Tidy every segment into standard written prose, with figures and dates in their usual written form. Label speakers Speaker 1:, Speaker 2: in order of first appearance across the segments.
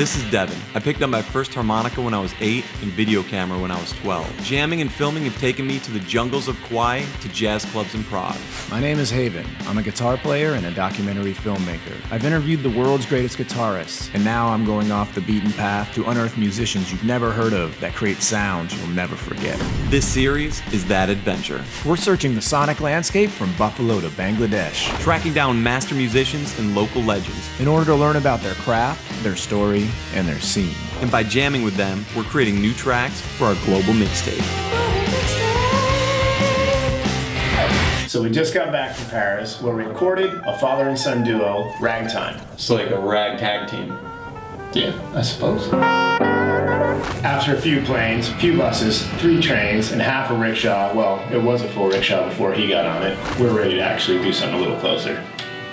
Speaker 1: This is Devin. I picked up my first harmonica when I was 8 and video camera when I was 12. Jamming and filming have taken me to the jungles of Kauai to jazz clubs in Prague.
Speaker 2: My name is Haven. I'm a guitar player and a documentary filmmaker. I've interviewed the world's greatest guitarists, and now I'm going off the beaten path to unearth musicians you've never heard of that create sounds you'll never forget.
Speaker 1: This series is that adventure.
Speaker 2: We're searching the sonic landscape from Buffalo to Bangladesh,
Speaker 1: Tracking down master musicians and local legends.
Speaker 2: in order to learn about their craft, their story, and their scene.
Speaker 1: And by jamming with them, we're creating new tracks for our global mixtape.
Speaker 3: So we just got back from Paris, where we recorded a father and son duo, Ragtime.
Speaker 1: It's like a ragtag team.
Speaker 3: Yeah, I suppose. After a few planes, a few buses, 3 trains, and half a rickshaw, well, it was a full rickshaw before he got on it, we're ready to actually do something a little closer.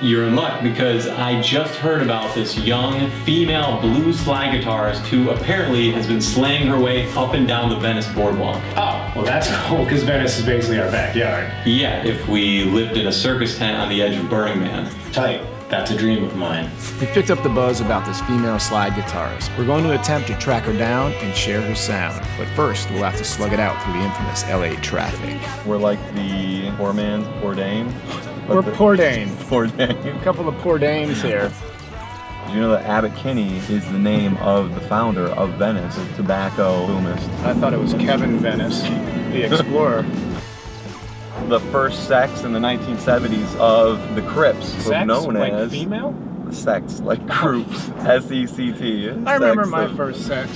Speaker 4: You're in luck because I just heard about this young female blues slide guitarist who apparently has been slaying her way up and down the Venice boardwalk.
Speaker 3: Oh, well that's cool, because Venice is basically our backyard.
Speaker 4: Yeah, if we lived in a circus tent on the edge of Burning Man.
Speaker 3: Tight. That's a dream of mine.
Speaker 2: We picked up the buzz about this female slide guitarist. We're going to attempt to track her down and share her sound. But first, we'll have to slug it out through the infamous LA traffic.
Speaker 5: We're like the poor man's poor dame.
Speaker 2: We're poor Dane.
Speaker 5: Poor dame.
Speaker 2: A couple of poor dames here.
Speaker 5: Did you know that Abbot Kinney is the name of the founder of Venice, a tobacco boomist?
Speaker 2: I thought it was Kevin Venice, the explorer.
Speaker 5: The first sects in the 1970s of the Crips,
Speaker 2: Sex?
Speaker 5: known
Speaker 2: Like
Speaker 5: as
Speaker 2: female?
Speaker 5: sects, like groups, S-E-C-T.
Speaker 2: I remember
Speaker 5: Sects
Speaker 2: my
Speaker 5: of-
Speaker 2: first sex.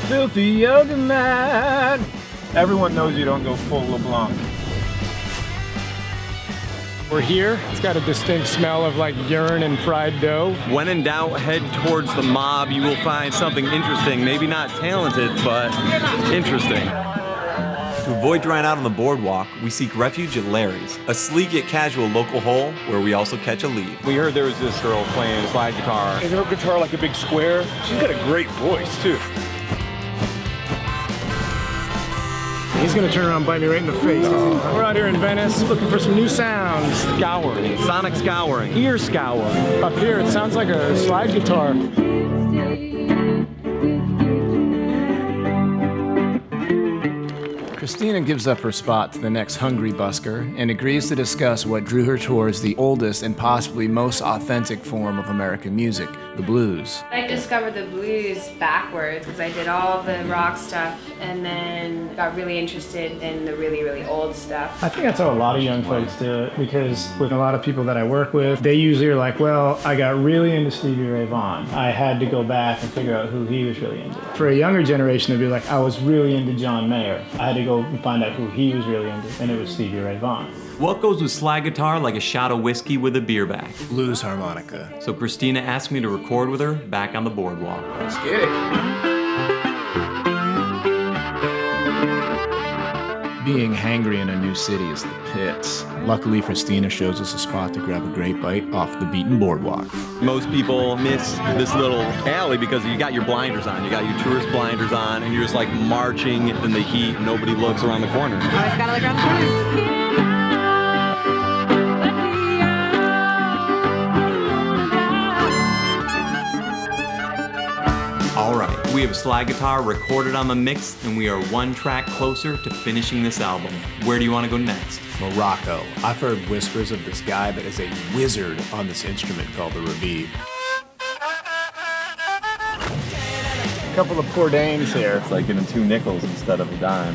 Speaker 2: Filthy yoga man. Everyone knows you don't go full LeBlanc. We're here. It's got a distinct smell of like urine and fried dough.
Speaker 1: When in doubt, head towards the mob. You will find something interesting. Maybe not talented, but interesting. To avoid drying out on the boardwalk, we seek refuge at Larry's, a sleek yet casual local hole where we also catch a lead.
Speaker 6: We heard there was this girl playing slide guitar. Is her guitar like a big square? She's got a great voice, too.
Speaker 2: He's gonna turn around and bite me right in the face. We're out here in Venice looking for some new sounds.
Speaker 1: Scouring, sonic scouring, ear scour.
Speaker 2: Up here, it sounds like a slide guitar. Christina gives up her spot to the next hungry busker and agrees to discuss what drew her towards the oldest and possibly most authentic form of American music, the blues.
Speaker 7: I discovered the blues backwards because I did all the rock stuff and then got really interested in the really, really old stuff.
Speaker 8: I think that's how a lot of young folks do it, because with a lot of people that I work with, they usually are like, well, I got really into Stevie Ray Vaughan. I had to go back and figure out who he was really into. For a younger generation, they'd be like, I was really into John Mayer. I had to go and find out who he was really into, and it was Stevie Ray Vaughan.
Speaker 1: What goes with slide guitar like a shot of whiskey with a beer back?
Speaker 2: Blues harmonica.
Speaker 1: So Christina asked me to record with her back on the boardwalk.
Speaker 2: Let's get it. Being hangry in a new city is the pits. Luckily, Christina shows us a spot to grab a great bite off the beaten boardwalk.
Speaker 1: Most people miss this little alley because you got your blinders on. You got your tourist blinders on, and you're just like marching in the heat. Nobody looks around the corner.
Speaker 7: Always gotta look around the corner.
Speaker 1: All right, we have a slide guitar recorded on the mix, and we are one track closer to finishing this album. Where do you want to go next?
Speaker 2: Morocco. I've heard whispers of this guy that is a wizard on this instrument called the rebeeb. A couple of poor dames here.
Speaker 5: It's like getting 2 nickels instead of a dime.